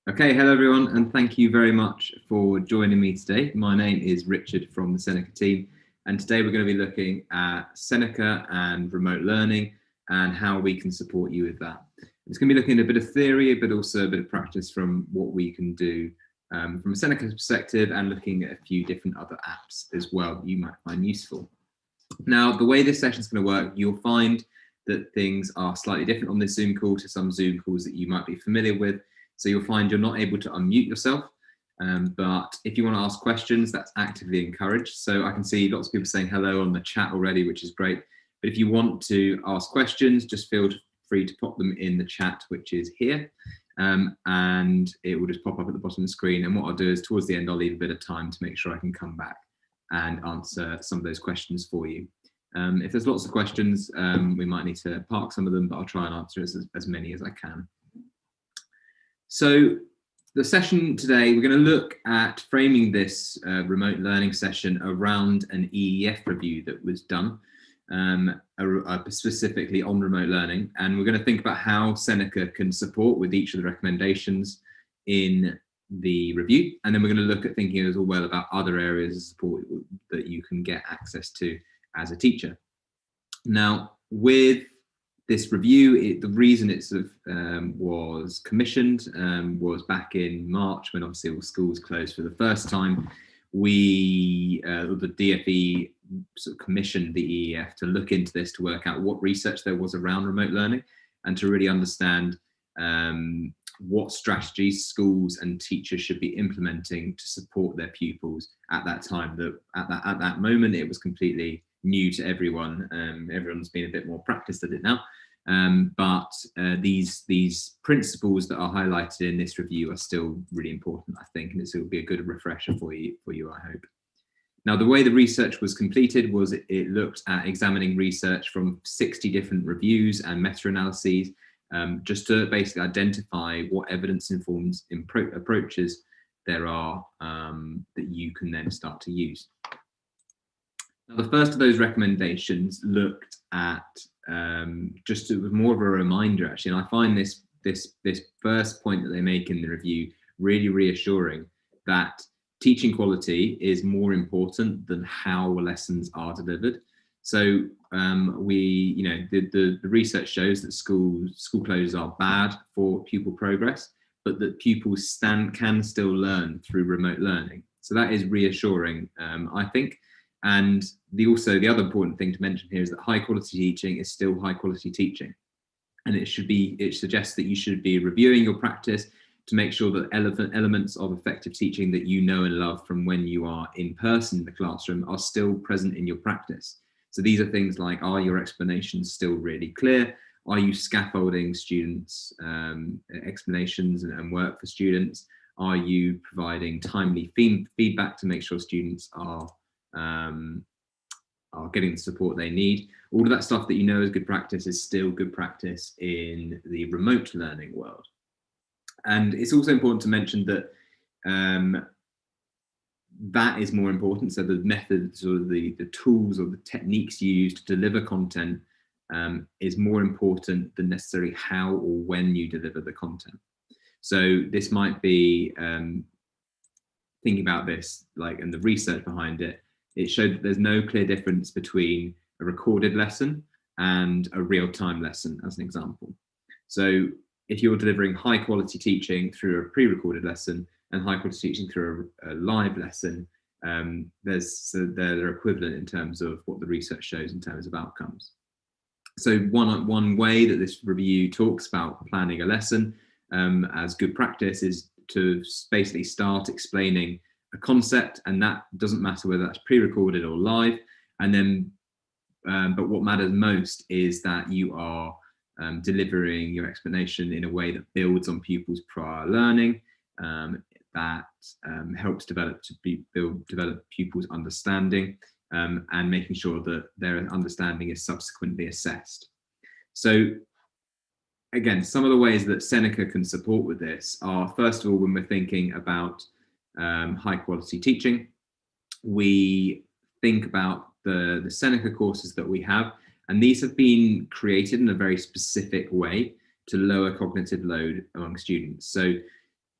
Okay, hello everyone, and thank you very much for joining me today. My name is Richard from the Seneca team, and today we're going to be looking at Seneca and remote learning and how we can support you with that. It's going to be looking at a bit of theory, but also a bit of practice from what we can do from a Seneca perspective, and looking at a few different other apps as well that you might find useful. Now, the way this session is going to work, you'll find that things are slightly different on this Zoom call to some Zoom calls that you might be familiar with. So you'll find you're not able to unmute yourself, but if you want to ask questions, that's actively encouraged. So I can see lots of people saying hello on the chat already, which is great. But if you want to ask questions, just feel free to pop them in the chat, which is here. And it will just pop up at the bottom of the screen. And what I'll do is towards the end, I'll leave a bit of time to make sure I can come back and answer some of those questions for you. If there's lots of questions, we might need to park some of them, but I'll try and answer as many as I can. So the session today, we're going to look at framing this remote learning session around an EEF review that was done specifically on remote learning. And we're going to think about how Seneca can support with each of the recommendations in the review. And then we're going to look at thinking as well about other areas of support that you can get access to as a teacher. Now, with this review, the reason it sort of was commissioned was back in March, when obviously all schools closed for the first time. The DFE sort of commissioned the EEF to look into this, to work out what research there was around remote learning, and to really understand what strategies schools and teachers should be implementing to support their pupils at that time. At that moment, it was completely new to everyone. Everyone's been a bit more practiced at it now, but these principles that are highlighted in this review are still really important, I think, and it will be a good refresher for you, I hope. Now, the way the research was completed was it looked at examining research from 60 different reviews and meta-analyses, just to basically identify what evidence-informed approaches there are that you can then start to use. Now, the first of those recommendations looked at just it was more of a reminder, actually, and I find this first point that they make in the review really reassuring, that teaching quality is more important than how lessons are delivered. So the research shows that school closures are bad for pupil progress, but that pupils can still learn through remote learning. So that is reassuring, I think. And the other important thing to mention here is that high quality teaching is still high quality teaching, and it suggests that you should be reviewing your practice to make sure that elements of effective teaching that you know and love from when you are in person in the classroom are still present in your practice. So these are things like, are your explanations still really clear? Are you scaffolding students' explanations and work for students? Are you providing timely feedback to make sure students are getting the support they need? All of that stuff that you know is good practice is still good practice in the remote learning world. And it's also important to mention that that is more important. So the methods or the tools or the techniques you use to deliver content is more important than necessarily how or when you deliver the content. So this might be thinking about this, and the research behind it. It showed that there's no clear difference between a recorded lesson and a real-time lesson, as an example. So if you're delivering high quality teaching through a pre-recorded lesson and high quality teaching through a live lesson, they're equivalent in terms of what the research shows in terms of outcomes. So one way that this review talks about planning a lesson as good practice is to basically start explaining a concept, and that doesn't matter whether that's pre-recorded or live. And then, but what matters most is that you are delivering your explanation in a way that builds on pupils' prior learning, that helps develop pupils' understanding, and making sure that their understanding is subsequently assessed. So again, some of the ways that Seneca can support with this are, first of all, when we're thinking about high quality teaching, we think about the Seneca courses that we have, and these have been created in a very specific way to lower cognitive load among students. So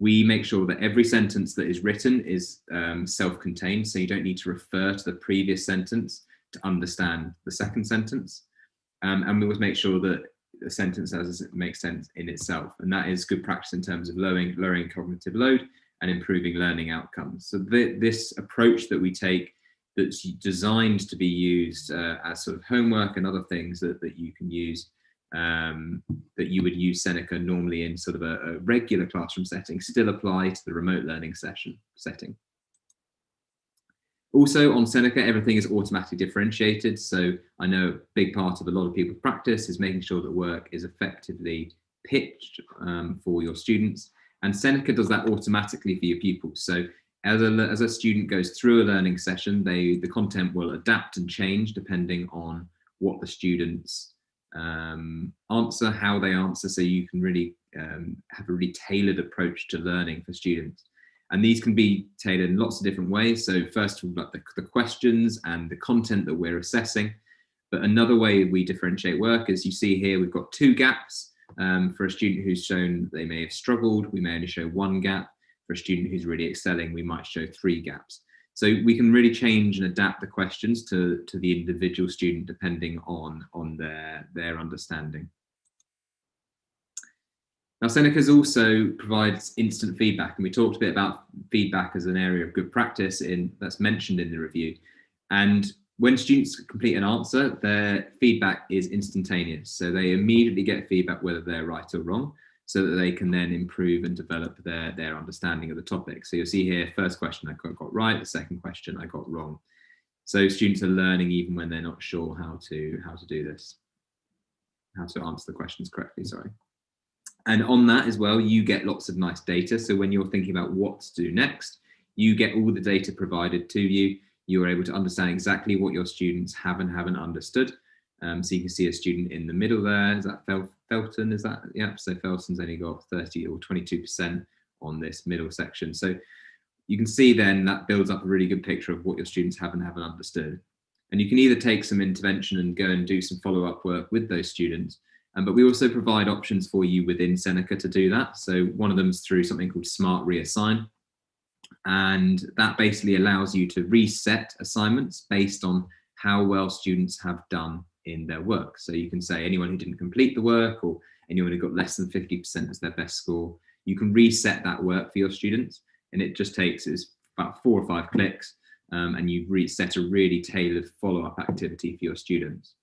We make sure that every sentence that is written is self-contained, so you don't need to refer to the previous sentence to understand the second sentence. And we always make sure that the sentence makes sense in itself, and that is good practice in terms of lowering cognitive load and improving learning outcomes. So this approach that we take, that's designed to be used as sort of homework and other things that you can use, that you would use Seneca normally in sort of a regular classroom setting, still apply to the remote learning setting. Also on Seneca, everything is automatically differentiated. So I know a big part of a lot of people's practice is making sure that work is effectively pitched for your students. And Seneca does that automatically for your pupils. So as a student goes through a learning session, the content will adapt and change depending on what the students answer, how they answer. So you can really have a really tailored approach to learning for students. And these can be tailored in lots of different ways. So first of all, like the questions and the content that we're assessing. But another way we differentiate work, as you see here, we've got 2 gaps. For a student who's shown they may have struggled, we may only show 1 gap. For a student who's really excelling, we might show 3 gaps. So we can really change and adapt the questions to the individual student depending on their understanding. Now, Seneca also provides instant feedback, and we talked a bit about feedback as an area of good practice that's mentioned in the review. And when students complete an answer, their feedback is instantaneous. So they immediately get feedback whether they're right or wrong, so that they can then improve and develop their understanding of the topic. So you'll see here, first question I got right, the second question I got wrong. So students are learning even when they're not sure how to do this, how to answer the questions correctly, sorry. And on that as well, you get lots of nice data. So when you're thinking about what to do next, you get all the data provided to you. You're able to understand exactly what your students have and haven't understood. So you can see a student in the middle there. Is that Felton? Is that? Yeah, so Felton's only got 30 or 22% on this middle section. So you can see then that builds up a really good picture of what your students have and haven't understood. And you can either take some intervention and go and do some follow-up work with those students, but we also provide options for you within Seneca to do that. So one of them is through something called Smart Reassign. And that basically allows you to reset assignments based on how well students have done in their work. So you can say anyone who didn't complete the work or anyone who got less than 50% as their best score, you can reset that work for your students. And it just takes about 4 or 5 clicks and you reset a really tailored follow-up activity for your students.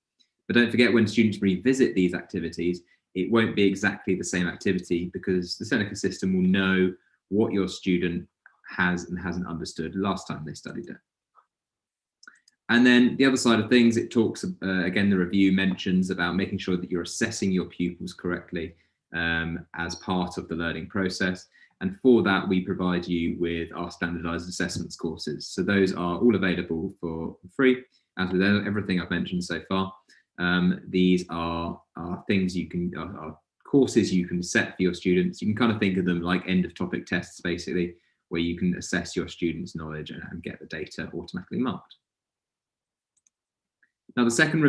But don't forget, when students revisit these activities, it won't be exactly the same activity because the Seneca system will know what your student has and hasn't understood last time they studied it. And then the other side of things, it talks, again, the review mentions about making sure that you're assessing your pupils correctly as part of the learning process. And for that, we provide you with our standardized assessments courses. So those are all available for free, as with everything I've mentioned so far. These are things are courses you can set for your students. You can kind of think of them like end of topic tests, basically, where you can assess your students' knowledge and get the data automatically marked. Now, the second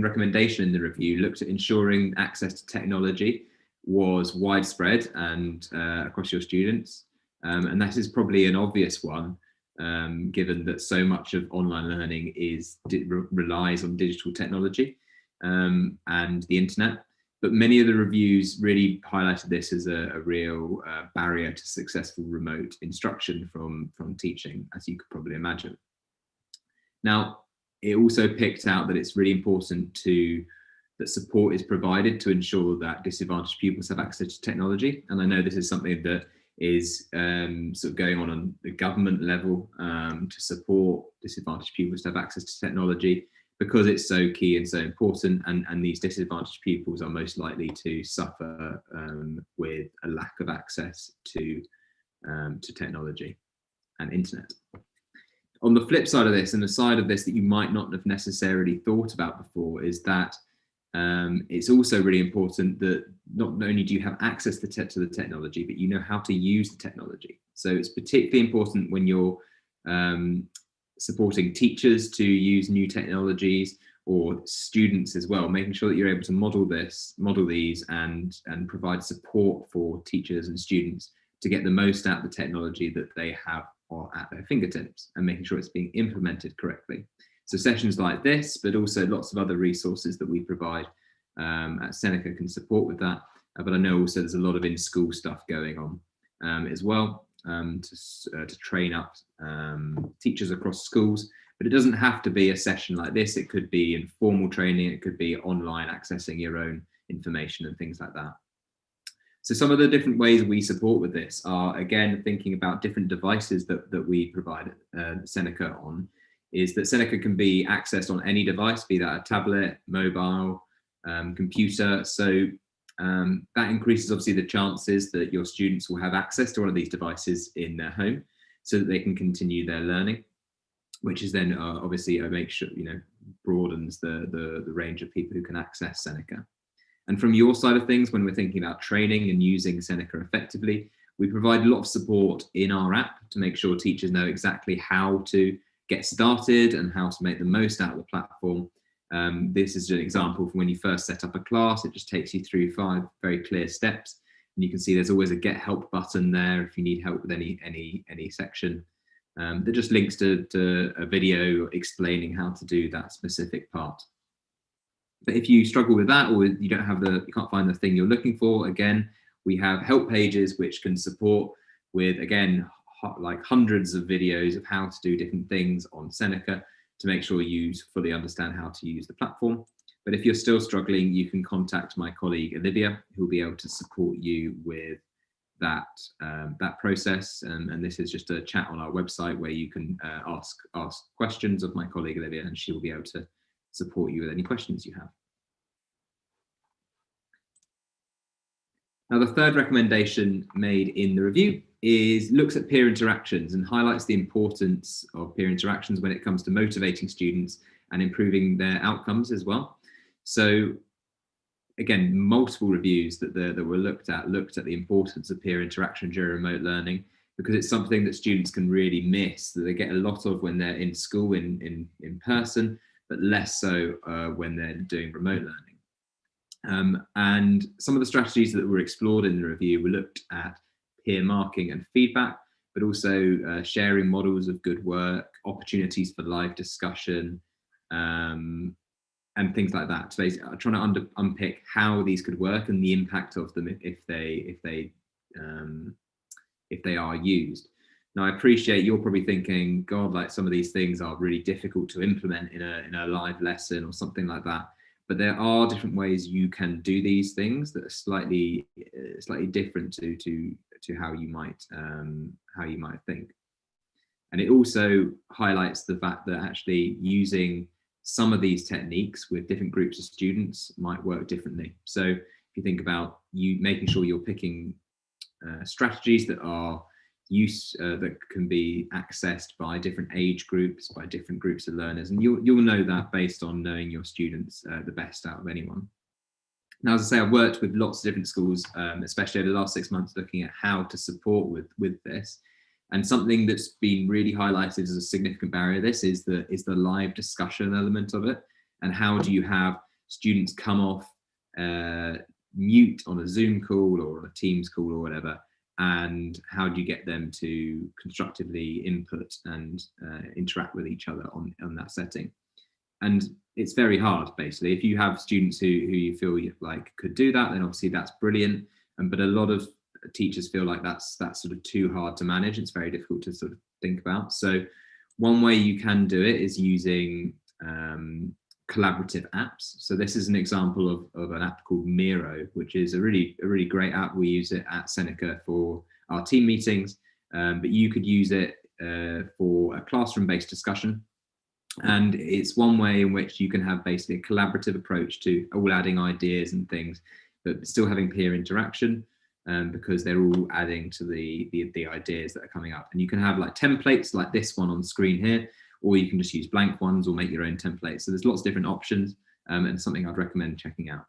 recommendation in the review looked at ensuring access to technology was widespread and across your students. And that is probably an obvious one, given that so much of online learning relies on digital technology and the internet. But many of the reviews really highlighted this as a real barrier to successful remote instruction from teaching, as you could probably imagine. Now, it also picked out that it's really important that support is provided to ensure that disadvantaged pupils have access to technology. And I know this is something that is sort of going on the government level to support disadvantaged pupils to have access to technology, because it's so key and so important, and these disadvantaged pupils are most likely to suffer with a lack of access to technology and internet. On the flip side of this, and the side of this that you might not have necessarily thought about before, is that it's also really important that not only do you have access to the technology, but you know how to use the technology. So it's particularly important when you're supporting teachers to use new technologies, or students as well, making sure that you're able to model these and provide support for teachers and students to get the most out of the technology that they have at their fingertips, and making sure it's being implemented correctly. So sessions like this, but also lots of other resources that we provide at Seneca can support with that. But I know also there's a lot of in-school stuff going on as well to train up teachers across schools. But it doesn't have to be a session like this. It could be informal training. It could be online, accessing your own information and things like that. So some of the different ways we support with this are, again, thinking about different devices that we provide Seneca on, is that Seneca can be accessed on any device, be that a tablet, mobile, computer. So that increases obviously the chances that your students will have access to one of these devices in their home so that they can continue their learning, which is then obviously make sure, broadens the range of people who can access Seneca. And from your side of things, when we're thinking about training and using Seneca effectively, we provide a lot of support in our app to make sure teachers know exactly how to get started and how to make the most out of the platform. This is an example from when you first set up a class. It just takes you through 5 very clear steps. And you can see there's always a get help button there if you need help with any section. That just links to a video explaining how to do that specific part. But if you struggle with that, or you can't find the thing you're looking for, again, we have help pages which can support with, again, like hundreds of videos of how to do different things on Seneca to make sure you fully understand how to use the platform. But if you're still struggling, you can contact my colleague Olivia, who will be able to support you with that process. And this is just a chat on our website where you can ask questions of my colleague Olivia, and she will be able to support you with any questions you have. Now, the third recommendation made in the review looks at peer interactions and highlights the importance of peer interactions when it comes to motivating students and improving their outcomes as well. So again, multiple reviews that were looked at the importance of peer interaction during remote learning, because it's something that students can really miss, that they get a lot of when they're in school in person, but less so when they're doing remote learning. And some of the strategies that were explored in the review were looked at peer marking and feedback, but also sharing models of good work, opportunities for live discussion, and things like that. So basically, trying to unpick how these could work and the impact of them if they are used. Now, I appreciate you're probably thinking, God, like some of these things are really difficult to implement in a live lesson or something like that. But there are different ways you can do these things that are slightly different to how you might think. And it also highlights the fact that actually using some of these techniques with different groups of students might work differently. So if you think about you making sure you're picking strategies that are that can be accessed by different age groups, by different groups of learners, and you'll know that based on knowing your students the best out of anyone. Now, as I say, I've worked with lots of different schools, especially over the last 6 months, looking at how to support with this. And something that's been really highlighted as a significant barrier to this is the live discussion element of it. And how do you have students come off mute on a Zoom call or on a Teams call or whatever, and how do you get them to constructively input and interact with each other on that setting? And it's very hard, basically. If you have students who you feel like could do that, then obviously that's brilliant. But a lot of teachers feel like that's sort of too hard to manage. It's very difficult to sort of think about. So one way you can do it is using collaborative apps. So this is an example of an app called Miro, which is a really great app. We use it at Seneca for our team meetings, but you could use it for a classroom-based discussion. And it's one way in which you can have basically a collaborative approach to all adding ideas and things, but still having peer interaction, because they're all adding to the ideas that are coming up. And you can have like templates like this one on the screen here, or you can just use blank ones or make your own templates. So there's lots of different options, and something I'd recommend checking out.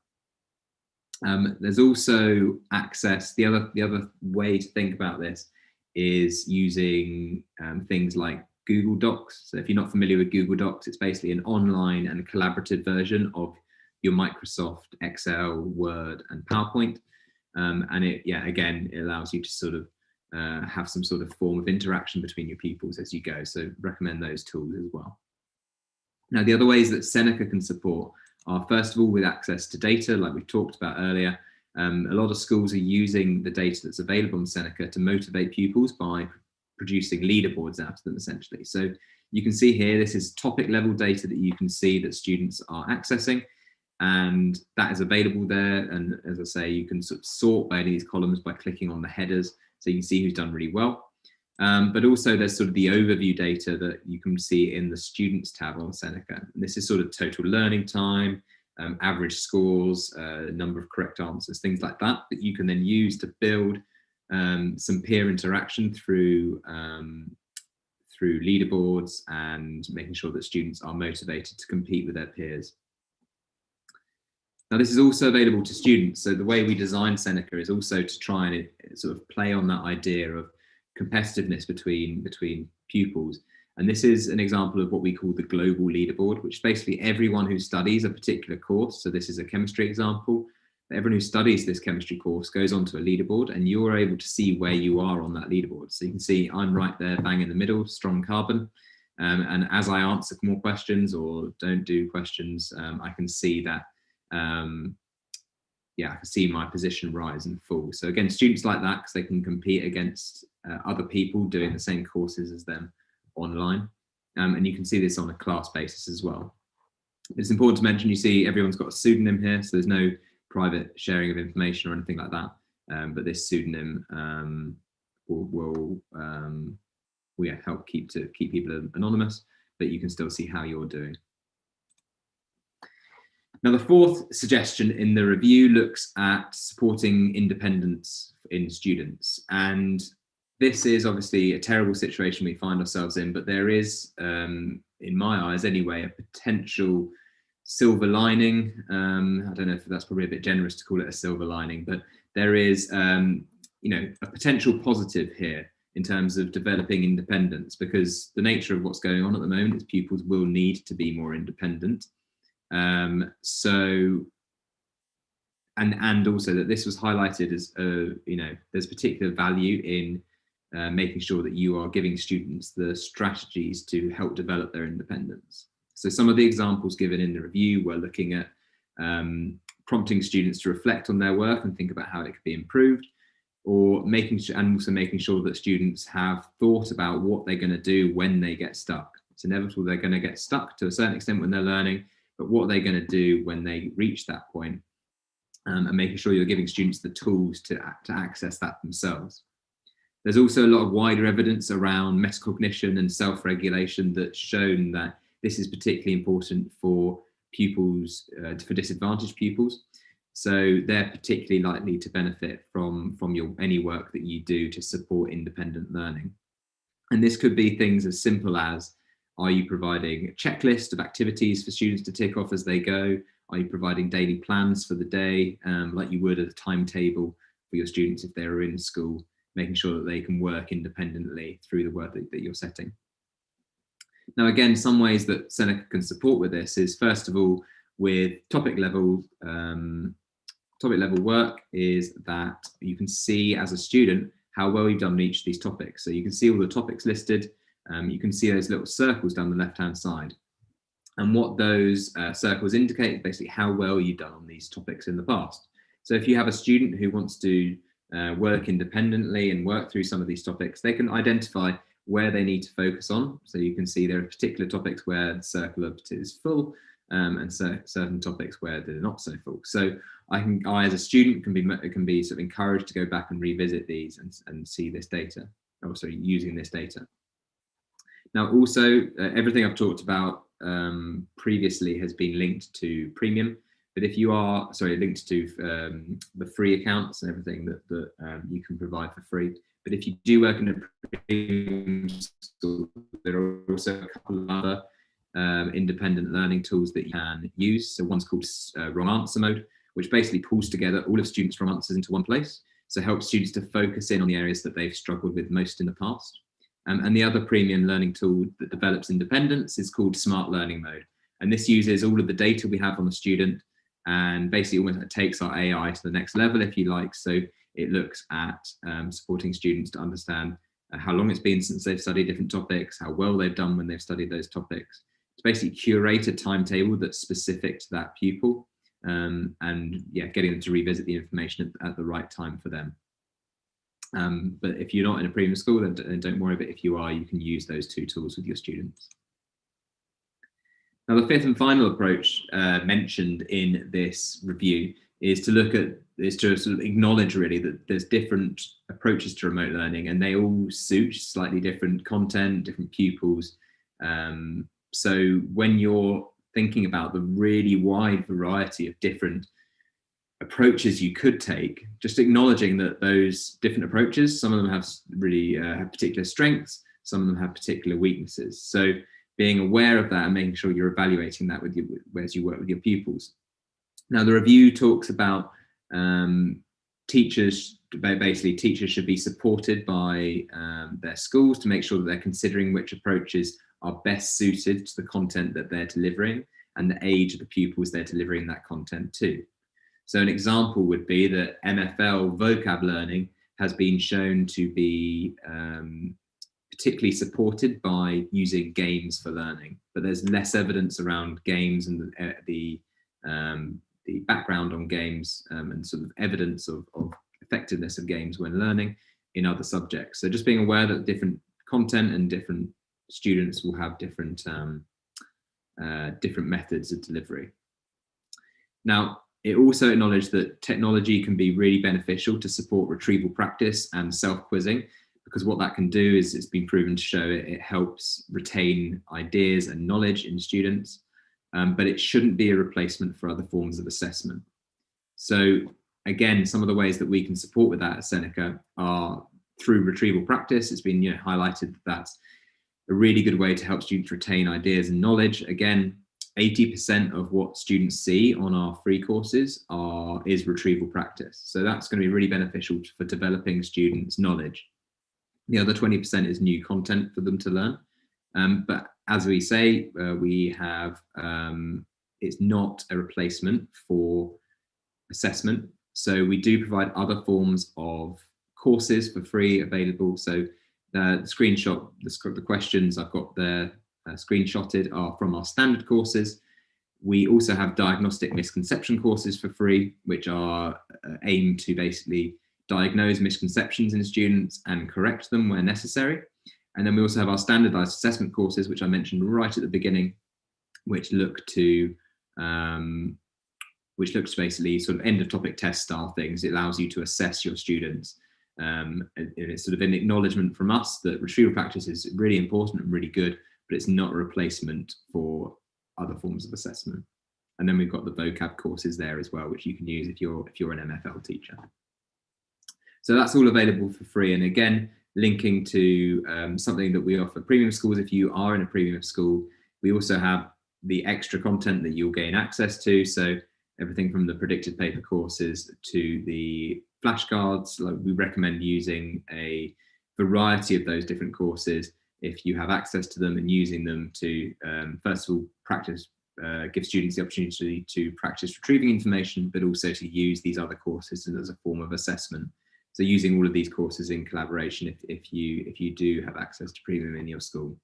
There's also access. The other way to think about this is using things like Google Docs. So if you're not familiar with Google Docs, it's basically an online and collaborative version of your Microsoft Excel, Word, and PowerPoint. And again, it allows you to sort of have some sort of form of interaction between your pupils as you go. So recommend those tools as well. Now, the other ways that Seneca can support are, first of all, with access to data, like we talked about earlier. A lot of schools are using the data that's available on Seneca to motivate pupils by producing leaderboards out of them, essentially. So you can see here, this is topic level data that you can see that students are accessing, and that is available there. And as I say, you can sort of sort by these columns by clicking on the headers, so you can see who's done really well. But also there's sort of the overview data that you can see in the students tab on Seneca. And this is sort of total learning time, average scores, number of correct answers, things like that you can then use to build some peer interaction through leaderboards and making sure that students are motivated to compete with their peers. Now, this is also available to students. So the way we design Seneca is also to try and sort of play on that idea of competitiveness between pupils. And this is an example of what we call the global leaderboard, which is basically everyone who studies a particular course. So this is a chemistry example. Everyone who studies this chemistry course goes onto a leaderboard, and you're able to see where you are on that leaderboard. So you can see I'm right there, bang in the middle, strong carbon. And as I answer more questions or don't do questions, I can see that, I can see my position rise and fall. So again, students like that because they can compete against other people doing the same courses as them online. And you can see this on a class basis as well. It's important to mention, you see everyone's got a pseudonym here, so there's no private sharing of information or anything like that. But this pseudonym will help keep people anonymous, but you can still see how you're doing. Now, the fourth suggestion in the review looks at supporting independence in students. And this is obviously a terrible situation we find ourselves in, but there is, in my eyes anyway, a potential silver lining. I don't know if that's probably a bit generous to call it a silver lining, but there is, a potential positive here in terms of developing independence, because the nature of what's going on at the moment is pupils will need to be more independent. And also that this was highlighted as, there's particular value in making sure that you are giving students the strategies to help develop their independence. So some of the examples given in the review were looking at prompting students to reflect on their work and think about how it could be improved, or making sure that students have thought about what they're going to do when they get stuck. It's inevitable they're going to get stuck to a certain extent when they're learning, but what are they going to do when they reach that point? And making sure you're giving students the tools to access that themselves. There's also a lot of wider evidence around metacognition and self-regulation that's shown that this is particularly important for pupils, for disadvantaged pupils. So they're particularly likely to benefit from any work that you do to support independent learning. And this could be things as simple as, are you providing a checklist of activities for students to tick off as they go? Are you providing daily plans for the day, like you would at a timetable for your students if they're in school, making sure that they can work independently through the work that you're setting? Now, again, some ways that Seneca can support with this is, first of all, with topic level work, is that you can see as a student how well you've done on each of these topics. So you can see all the topics listed. You can see those little circles down the left-hand side. And what those circles indicate is basically how well you've done on these topics in the past. So if you have a student who wants to work independently and work through some of these topics, they can identify where they need to focus on. So you can see there are particular topics where the circle is full, and certain topics where they're not so full. So I as a student can be sort of encouraged to go back and revisit these and see this data, also using this data. Now, also, everything I've talked about previously has been linked to premium, but if you are, linked to the free accounts and everything that you can provide for free. But if you do work in a premium school, there are also a couple of other independent learning tools that you can use. So one's called wrong answer mode, which basically pulls together all of students' wrong answers into one place. So helps students to focus in on the areas that they've struggled with most in the past. And the other premium learning tool that develops independence is called Smart Learning Mode. And this uses all of the data we have on the student and basically almost takes our AI to the next level, if you like. So it looks at supporting students to understand how long it's been since they've studied different topics, how well they've done when they've studied those topics. It's basically curate a timetable that's specific to that pupil, and yeah, getting them to revisit the information at the right time for them. But if you're not in a premium school, then don't worry. But if you are, you can use those two tools with your students. Now, the fifth and final approach mentioned in this review is to sort of acknowledge really that there's different approaches to remote learning, and they all suit slightly different content, different pupils. So when you're thinking about the really wide variety of different approaches you could take, just acknowledging that those different approaches, some of them have really have particular strengths, some of them have particular weaknesses. So being aware of that and making sure you're evaluating that with as you work with your pupils. Now, the review talks about teachers should be supported by their schools to make sure that they're considering which approaches are best suited to the content that they're delivering and the age of the pupils they're delivering that content to. So an example would be that MFL vocab learning has been shown to be particularly supported by using games for learning, but there's less evidence around games and the background on games and sort of evidence of effectiveness of games when learning in other subjects. So just being aware that different content and different students will have different methods of delivery. Now, it also acknowledged that technology can be really beneficial to support retrieval practice and self-quizzing, because what that can do is it's been proven to show it helps retain ideas and knowledge in students, but it shouldn't be a replacement for other forms of assessment. So again, some of the ways that we can support with that at Seneca are through retrieval practice. It's been highlighted that that's a really good way to help students retain ideas and knowledge. Again, 80% of what students see on our free courses is retrieval practice. So that's going to be really beneficial for developing students' knowledge. The other 20% is new content for them to learn. But as we say, it's not a replacement for assessment. So we do provide other forms of courses for free available. So the screenshot, the questions I've got there screenshotted are from our standard courses. We also have diagnostic misconception courses for free, which are aimed to basically diagnose misconceptions in students and correct them where necessary. And then we also have our standardized assessment courses, which I mentioned right at the beginning, which look to basically sort of end of topic test style things. It allows you to assess your students. And it's sort of an acknowledgement from us that retrieval practice is really important and really good, but it's not a replacement for other forms of assessment. And then we've got the vocab courses there as well, which you can use if you're an MFL teacher. So that's all available for free. And again, linking to something that we offer premium schools. If you are in a premium school, we also have the extra content that you'll gain access to. So everything from the predicted paper courses to the flashcards. Like, we recommend using a variety of those different courses if you have access to them, and using them to first of all practice, give students the opportunity to practice retrieving information, but also to use these other courses as a form of assessment. So using all of these courses in collaboration if you do have access to premium in your school.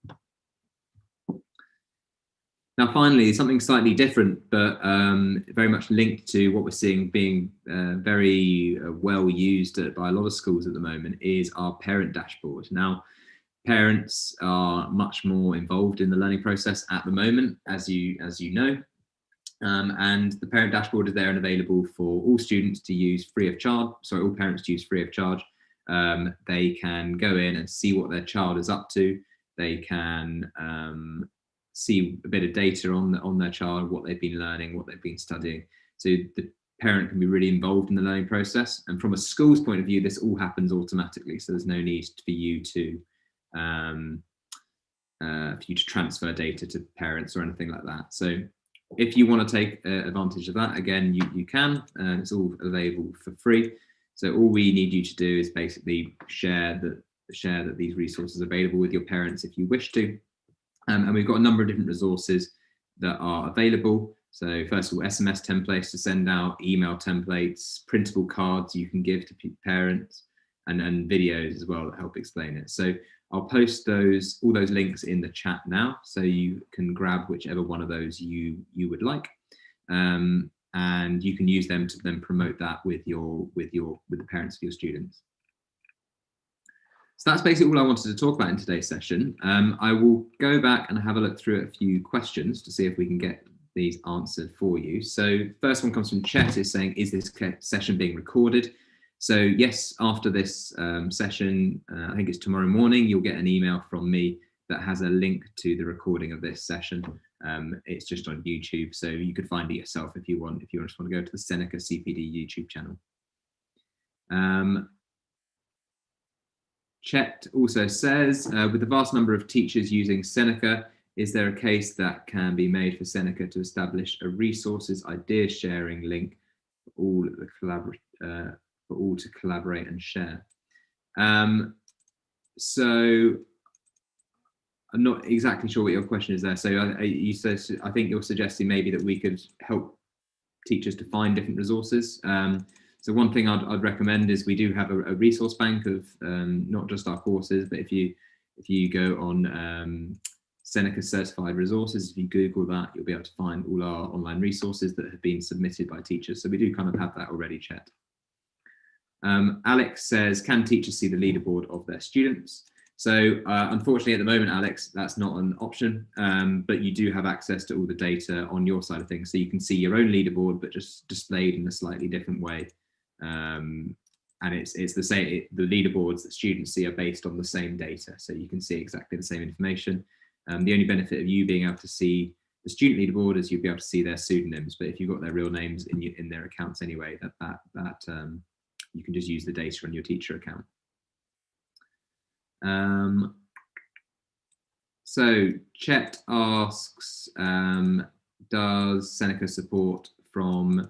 Now, finally, something slightly different, but very much linked to what we're seeing being very well used by a lot of schools at the moment, is our parent dashboard. Now, parents are much more involved in the learning process at the moment, as you know, and the parent dashboard is there and available for all students to use free of charge. Sorry, all parents to use free of charge. They can go in and see what their child is up to. They can see a bit of data on their child, what they've been learning, what they've been studying. So the parent can be really involved in the learning process. And from a school's point of view, this all happens automatically. So there's no need for you to transfer data to parents or anything like that. So if you want to take advantage of that, again, you can. It's all available for free. So all we need you to do is basically share share that these resources are available with your parents if you wish to. And we've got a number of different resources that are available. So first of all, SMS templates to send out, email templates, printable cards you can give to parents, and videos as well that help explain it. So I'll post all those links in the chat now, so you can grab whichever one of those you would like, and you can use them to then promote that with the parents of your students. So that's basically all I wanted to talk about in today's session. I will go back and have a look through a few questions to see if we can get these answered for you. So first one comes from Chet, is saying, is this session being recorded? So yes, after this session, I think it's tomorrow morning, you'll get an email from me that has a link to the recording of this session. It's just on YouTube, so you could find it yourself if you just want to go to the Seneca CPD YouTube channel. Chet also says, with the vast number of teachers using Seneca, is there a case that can be made for Seneca to establish a resources idea sharing link for all to collaborate and share? So I'm not exactly sure what your question is there. So I think you're suggesting maybe that we could help teachers to find different resources. So one thing I'd recommend is we do have a resource bank of not just our courses, but if you go on Seneca certified resources, if you Google that, you'll be able to find all our online resources that have been submitted by teachers. So we do kind of have that already, Chet. Alex says, can teachers see the leaderboard of their students? So unfortunately at the moment, Alex, that's not an option, but you do have access to all the data on your side of things. So you can see your own leaderboard, but just displayed in a slightly different way. And it's the same, the leaderboards that students see are based on the same data. So you can see exactly the same information. The only benefit of you being able to see the student leaderboard is you'll be able to see their pseudonyms, but if you've got their real names in their accounts anyway, you can just use the data on your teacher account. So Chet asks, does Seneca support from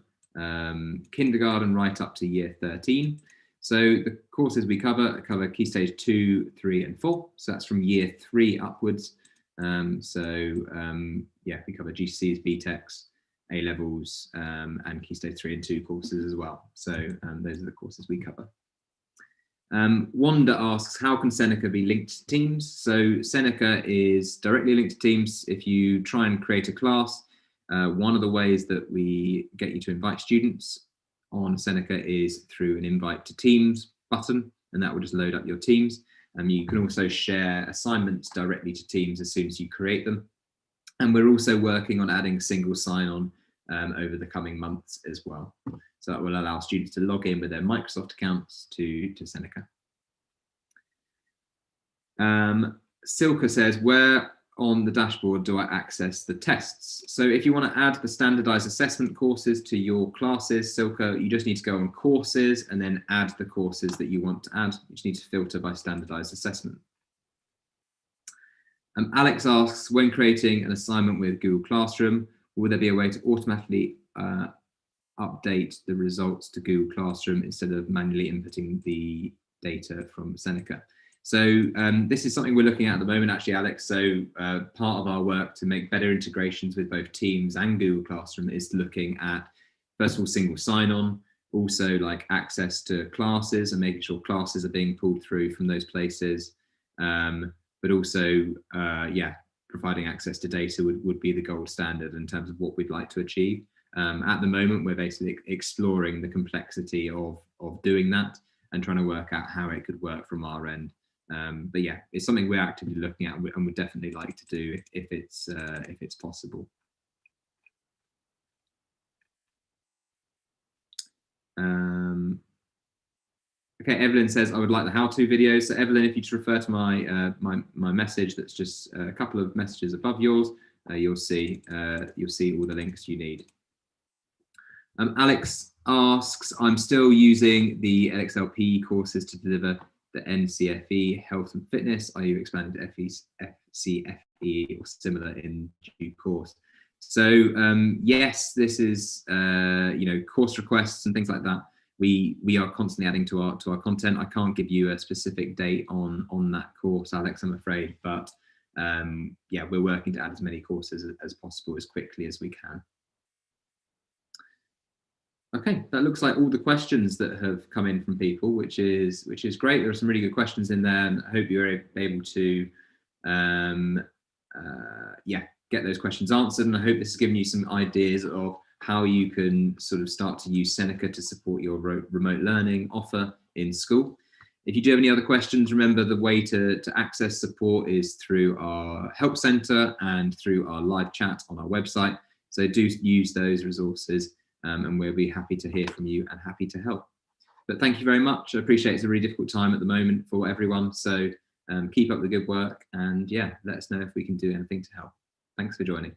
kindergarten right up to year 13? So the courses we cover Key Stage 2, 3 and 4. So that's from year 3 upwards. Yeah, we cover GCSEs, BTECs, A-levels, and Key Stage 3 and 2 courses as well. So those are the courses we cover. Wanda asks, how can Seneca be linked to Teams? So Seneca is directly linked to Teams. If you try and create a class, one of the ways that we get you to invite students on Seneca is through an invite to Teams button, and that will just load up your Teams. You can also share assignments directly to Teams as soon as you create them. And we're also working on adding single sign-on over the coming months as well. So that will allow students to log in with their Microsoft accounts to Seneca. Silka says, where on the dashboard do I access the tests? So if you want to add the standardized assessment courses to your classes, Silka, you just need to go on courses and then add the courses that you want to add. You just need to filter by standardized assessment. Alex asks, when creating an assignment with Google Classroom, will there be a way to automatically update the results to Google Classroom instead of manually inputting the data from Seneca? So this is something we're looking at the moment, actually, Alex. So part of our work to make better integrations with both Teams and Google Classroom is looking at, first of all, single sign-on, also like access to classes and making sure classes are being pulled through from those places. But also, yeah, providing access to data would be the gold standard in terms of what we'd like to achieve. At the moment, we're basically exploring the complexity of doing that and trying to work out how it could work from our end. But yeah, it's something we're actively looking at and would definitely like to do if it's possible. Okay, Evelyn says, I would like the how-to videos. So Evelyn, if you just refer to my my message, that's just a couple of messages above yours, you'll see all the links you need. Alex asks, I'm still using the LXLP courses to deliver the NCFE health and fitness. Are you expanding to FCFE or similar in due course? So yes, this is you know, course requests and things like that. we are constantly adding to our content. I can't give you a specific date on that course, Alex, I'm afraid, but yeah, we're working to add as many courses as possible as quickly as we can. Okay, that looks like all the questions that have come in from people, which is great. There are some really good questions in there, and I hope you're able to yeah, get those questions answered. And I hope this has given you some ideas of how you can sort of start to use Seneca to support your remote learning offer in school. If you do have any other questions, remember the way to access support is through our help center and through our live chat on our website. So do use those resources, and we'll be happy to hear from you and happy to help. But thank you very much. I appreciate it's a really difficult time at the moment for everyone. So keep up the good work, and yeah, let us know if we can do anything to help. Thanks for joining.